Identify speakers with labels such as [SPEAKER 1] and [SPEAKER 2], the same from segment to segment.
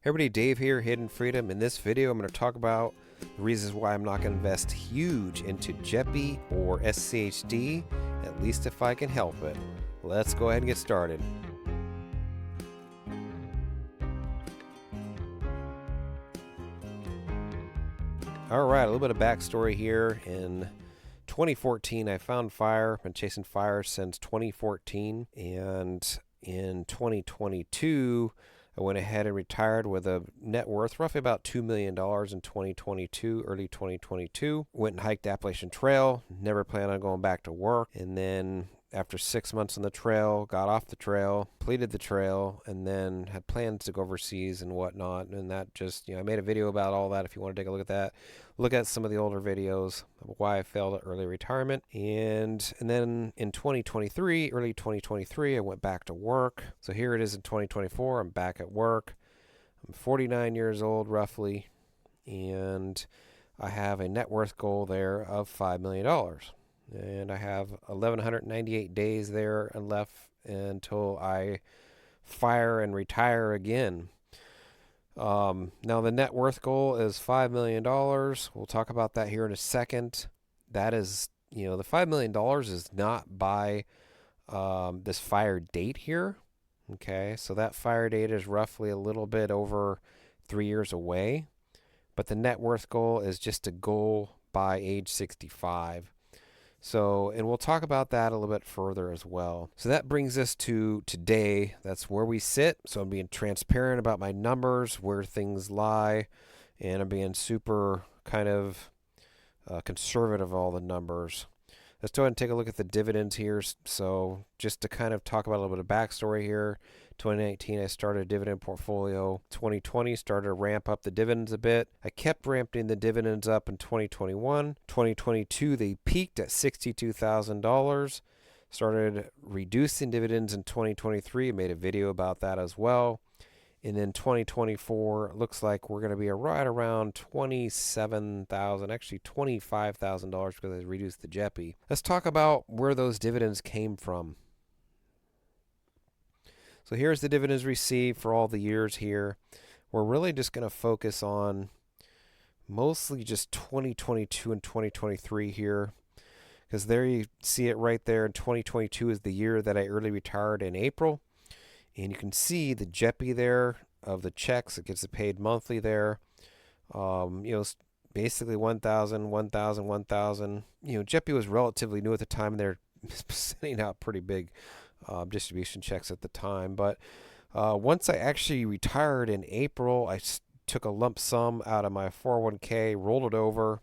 [SPEAKER 1] Hey everybody, Dave here, Hidden Freedom. In this video, I'm going to talk about the reasons why I'm not going to invest huge into JEPI or SCHD, at least if I can help it. Let's go ahead and get started. Alright, a little bit of backstory here. In 2014, I found fire. I've been chasing fire since 2014, and in 2022, I went ahead and retired with a net worth roughly about $2 million in 2022, early 2022. Went and hiked the Appalachian Trail, never planned on going back to work. And then after 6 months on the trail, got off the trail, completed the trail, and then had plans to go overseas and whatnot. And that just, I made a video about all that if you want to take a look at that. Look at some of the older videos of why I failed at early retirement. And then in 2023, early 2023, I went back to work. So here it is in 2024. I'm back at work. I'm 49 years old roughly, and I have a net worth goal there of $5 million. And I have 1,198 days there left until I fire and retire again. Now the net worth goal is $5 million. We'll talk about that here in a second. That is, the $5 million is not by this fire date here. Okay, so that fire date is roughly a little bit over 3 years away. But the net worth goal is just a goal by age 65. So, and we'll talk about that a little bit further as well. So that brings us to today. That's where we sit. So I'm being transparent about my numbers, where things lie, and I'm being super kind of conservative all the numbers. Let's go ahead and take a look at the dividends here. So just to kind of talk about a little bit of backstory here. 2019, I started a dividend portfolio. 2020, started to ramp up the dividends a bit. I kept ramping the dividends up in 2021. 2022, they peaked at $62,000. Started reducing dividends in 2023. I made a video about that as well. And then 2024, it looks like we're going to be right around $27,000, actually $25,000 because I reduced the JEPI. Let's talk about where those dividends came from. So here's the dividends received for all the years here. We're really just going to focus on mostly just 2022 and 2023 here, because there you see it right there. In 2022 is the year that I early retired in April. And you can see the JEPI there of the checks. It gets paid monthly there. Basically 1,000, 1,000, 1,000. JEPI was relatively new at the time. They're sending out pretty big distribution checks at the time. But once I actually retired in April, I took a lump sum out of my 401k, rolled it over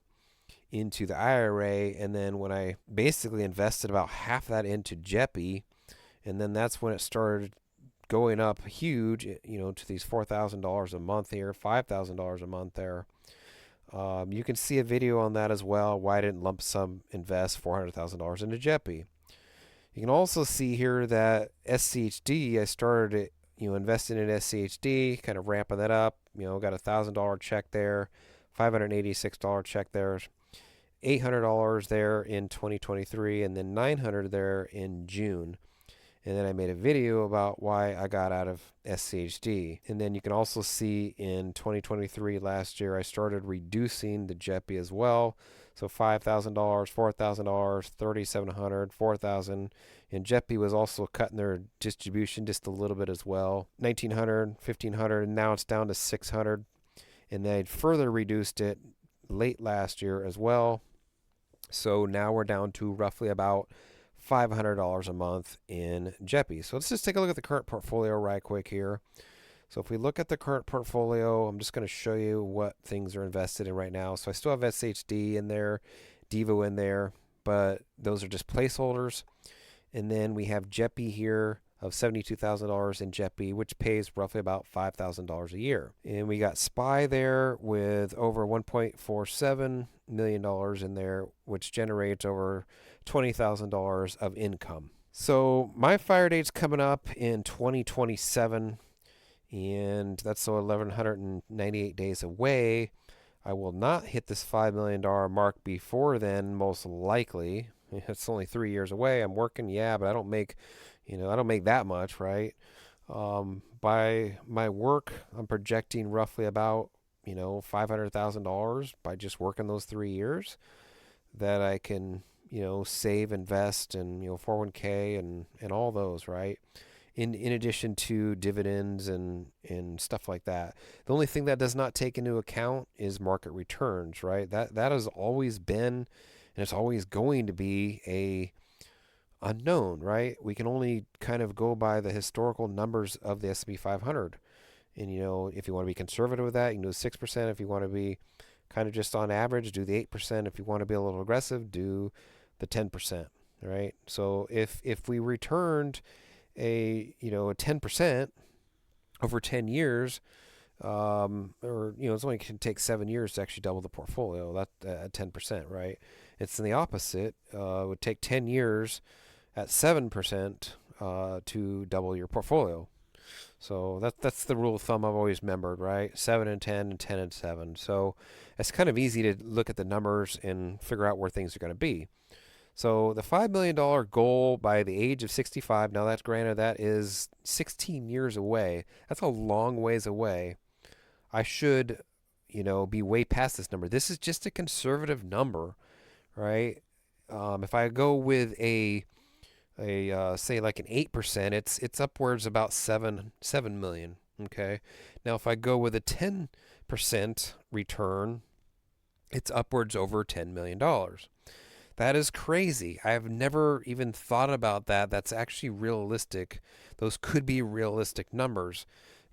[SPEAKER 1] into the IRA, and then when I basically invested about half that into JEPI, and then that's when it started going up huge, to these $4,000 a month here, $5,000 a month there. You can see a video on that as well, why I didn't lump sum invest $400,000 into JEPI. You can also see here that SCHD, I started investing in SCHD, kind of ramping that up, got a $1,000 check there, $586 check there, $800 there in 2023, and then $900 there in June. And then I made a video about why I got out of SCHD. And then you can also see in 2023, last year, I started reducing the JEPI as well. So $5,000, $4,000, $3,700, $4,000. And JEPI was also cutting their distribution just a little bit as well. $1,900, $1,500, and now it's down to $600. And they further reduced it late last year as well. So now we're down to roughly about $500 a month in JEPI. So let's just take a look at the current portfolio right quick here. So if we look at the current portfolio, I'm just going to show you what things are invested in right now. So I still have SHD in there, Devo in there, but those are just placeholders. And then we have JEPI here of $72,000 in JEPI, which pays roughly about $5,000 a year. And we got SPY there with over $1.47 million in there, which generates over $20,000 of income. So my fire date's coming up in 2027, and that's so 1,198 days away. I will not hit this $5 million mark before then, most likely. It's only 3 years away. I'm working, yeah, but I don't make, I don't make that much, right? By my work, I'm projecting roughly about, $500,000 by just working those 3 years that I can, save, invest, and 401k and all those, right? In addition to dividends and stuff like that. The only thing that does not take into account is market returns, right? That has always been and it's always going to be a unknown, right? We can only kind of go by the historical numbers of the S&P 500. And if you want to be conservative with that, you can do 6%. If you want to be kind of just on average, do the 8%. If you want to be a little aggressive, do the 10%, right? So if we returned a 10% over 10 years, or it's only can take 7 years to actually double the portfolio. That at 10%, right? It's in the opposite. It would take 10 years at 7% to double your portfolio. So that's the rule of thumb I've always remembered, right? 7 and 10 and 10 and 7. So it's kind of easy to look at the numbers and figure out where things are going to be. So the $5 million goal by the age of 65, now that's granted, that is 16 years away. That's a long ways away. I should, be way past this number. This is just a conservative number, right? If I go with a say like an 8%, it's upwards about 7 million. Okay. Now if I go with a 10% return, it's upwards over $10 million. That is crazy. I've never even thought about that. That's actually realistic. Those could be realistic numbers.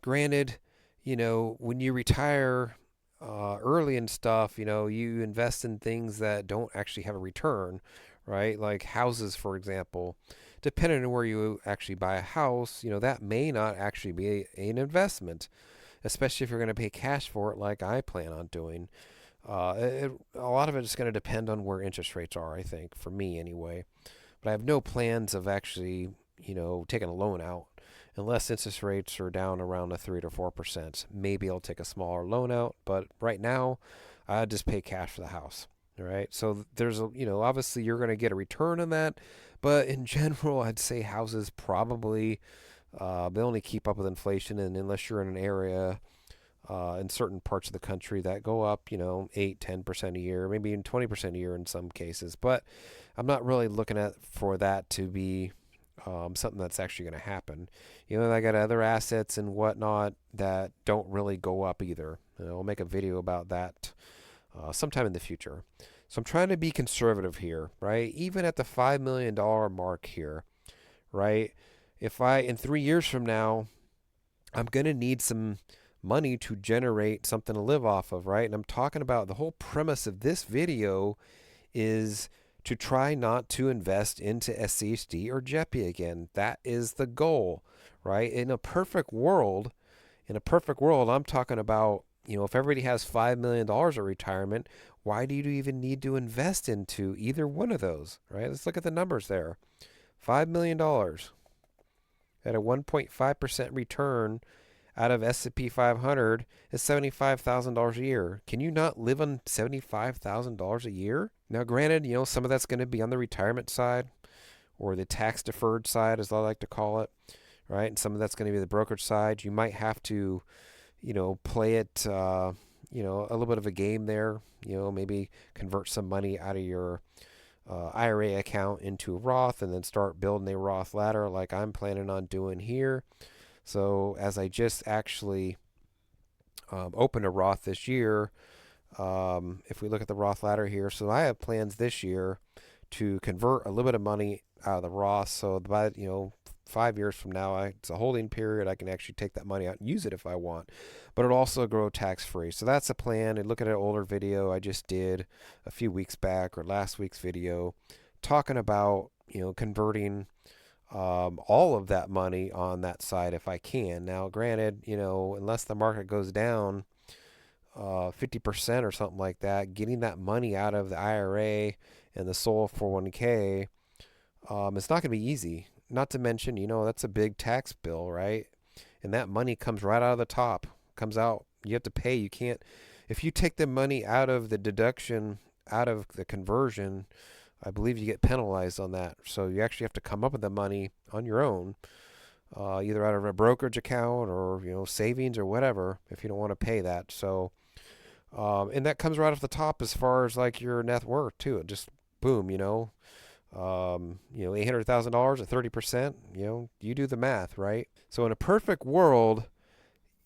[SPEAKER 1] Granted, when you retire early and stuff, you invest in things that don't actually have a return, right? Like houses, for example. Depending on where you actually buy a house, that may not actually be an investment, especially if you're going to pay cash for it like I plan on doing. A lot of it is going to depend on where interest rates are, I think, for me anyway. But I have no plans of actually, taking a loan out unless interest rates are down around a 3 to 4%. Maybe I'll take a smaller loan out, but right now, I just pay cash for the house. All right. So there's obviously you're going to get a return on that, but in general, I'd say houses probably they only keep up with inflation, and unless you're in an area in certain parts of the country that go up, 8, 10% a year, maybe even 20% a year in some cases. But I'm not really looking at for that to be something that's actually going to happen. I got other assets and whatnot that don't really go up either. I'll make a video about that sometime in the future. So I'm trying to be conservative here, right? Even at the $5 million mark here, right? If in 3 years from now, I'm going to need some money to generate something to live off of, right? And I'm talking about the whole premise of this video is to try not to invest into SCHD or JEPI again. That is the goal, right? In a perfect world, I'm talking about, if everybody has $5 million of retirement, why do you even need to invest into either one of those, right? Let's look at the numbers there. $5 million at a 1.5% return out of S&P 500 is $75,000 a year. Can you not live on $75,000 a year? Now, granted, some of that's going to be on the retirement side or the tax deferred side, as I like to call it, right? And some of that's going to be the brokerage side. You might have to, play it, a little bit of a game there. Maybe convert some money out of your IRA account into a Roth and then start building a Roth ladder like I'm planning on doing here. So as I just actually opened a Roth this year, if we look at the Roth ladder here, so I have plans this year to convert a little bit of money out of the Roth. So by 5 years from now, it's a holding period. I can actually take that money out and use it if I want, but it'll also grow tax free. So that's a plan. And look at an older video I just did a few weeks back or last week's video talking about converting all of that money on that side if I can. Now, granted, unless the market goes down 50% or something like that, getting that money out of the IRA and the sole 401k, it's not going to be easy. Not to mention, that's a big tax bill, right? And that money comes right out of the top, comes out. You have to pay. You can't, if you take the money out of the deduction, out of the conversion, I believe you get penalized on that. So you actually have to come up with the money on your own. either out of a brokerage account or savings or whatever if you don't want to pay that. So and that comes right off the top as far as like your net worth too. It just boom, $800,000 at 30%. You do the math, right? So in a perfect world,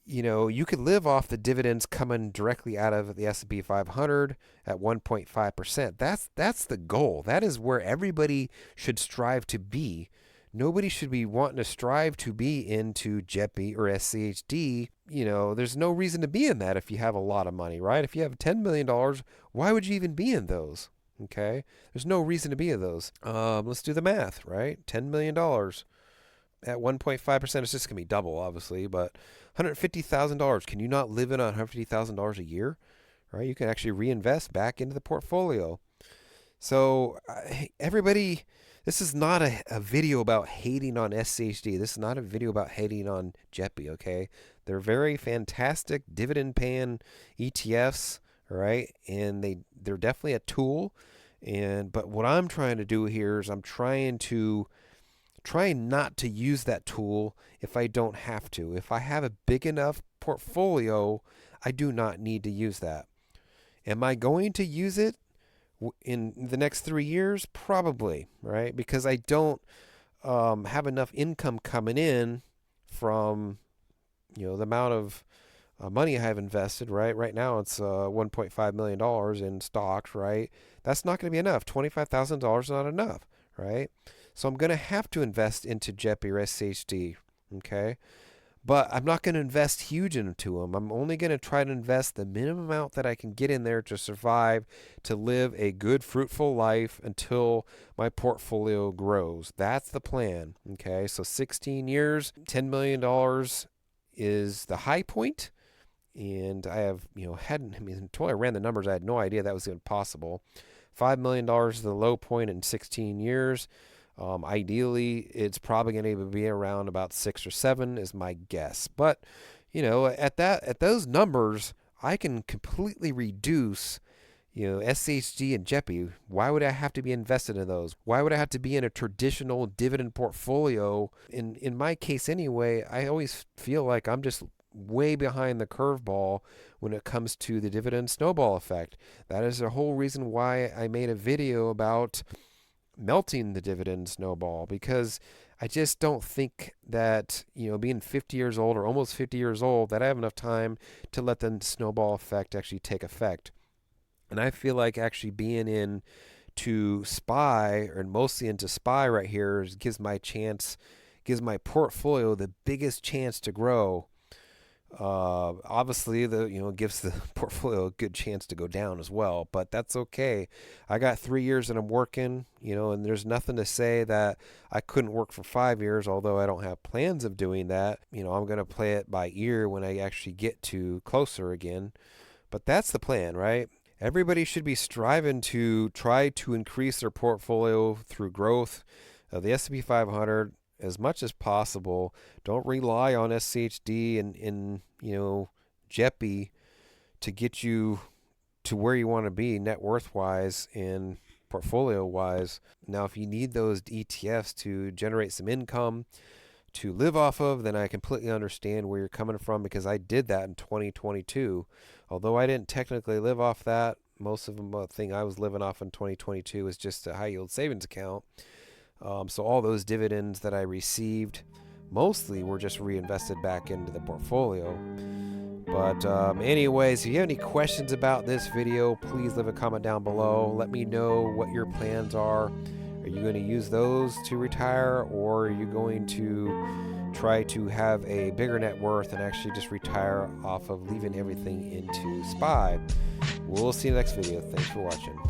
[SPEAKER 1] you could live off the dividends coming directly out of the S&P 500 at 1.5%. That's the goal. That is where everybody should strive to be. Nobody should be wanting to strive to be into JEPI or SCHD. There's no reason to be in that if you have a lot of money, right? If you have $10 million, why would you even be in those? Okay? There's no reason to be in those. Let's do the math, right? $10 million at 1.5%, it's just going to be double, obviously, but $150,000. Can you not live in on $150,000 a year? Right? You can actually reinvest back into the portfolio. So everybody, this is not a video about hating on SCHD. This is not a video about hating on JEPI, okay? They're very fantastic dividend-paying ETFs, all right? And they're definitely a tool. But what I'm trying to do here is I'm trying not to use that tool if I don't have to. If I have a big enough portfolio, I do not need to use that. Am I going to use it in the next 3 years? Probably, right? Because I don't have enough income coming in from the amount of money I have invested, right? Right now it's $1.5 million in stocks, right? That's not going to be enough. $25,000 is not enough, right? So I'm going to have to invest into JEPI or SCHD, okay? But I'm not going to invest huge into them. I'm only going to try to invest the minimum amount that I can get in there to survive, to live a good, fruitful life until my portfolio grows. That's the plan, okay? So 16 years, $10 million is the high point. And I have, until I ran the numbers, I had no idea that was even possible. $5 million is the low point in 16 years. Ideally, it's probably going to be around about 6 or 7 is my guess. But, at those numbers, I can completely reduce, SCHD and JEPI. Why would I have to be invested in those? Why would I have to be in a traditional dividend portfolio? In my case anyway, I always feel like I'm just way behind the curveball when it comes to the dividend snowball effect. That is the whole reason why I made a video about melting the dividend snowball, because I just don't think that, being 50 years old or almost 50 years old, that I have enough time to let the snowball effect actually take effect. And I feel like actually being into SPY, or mostly into SPY right here, gives my portfolio the biggest chance to grow. Obviously gives the portfolio a good chance to go down as well, but that's okay. I got 3 years that I'm working, and there's nothing to say that I couldn't work for 5 years, although I don't have plans of doing that. I'm going to play it by ear when I actually get to closer again. But that's the plan, right? Everybody should be striving to try to increase their portfolio through growth of the S&P 500 as much as possible. Don't rely on SCHD and JEPI to get you to where you want to be net worth wise and portfolio wise. Now, if you need those ETFs to generate some income to live off of, then I completely understand where you're coming from, because I did that in 2022. Although I didn't technically live off that, most of the thing I was living off in 2022 was just a high yield savings account. So all those dividends that I received mostly were just reinvested back into the portfolio. But anyways, if you have any questions about this video, please leave a comment down below. Let me know what your plans are. Are you going to use those to retire, or are you going to try to have a bigger net worth and actually just retire off of leaving everything into SPY? We'll see you in the next video. Thanks for watching.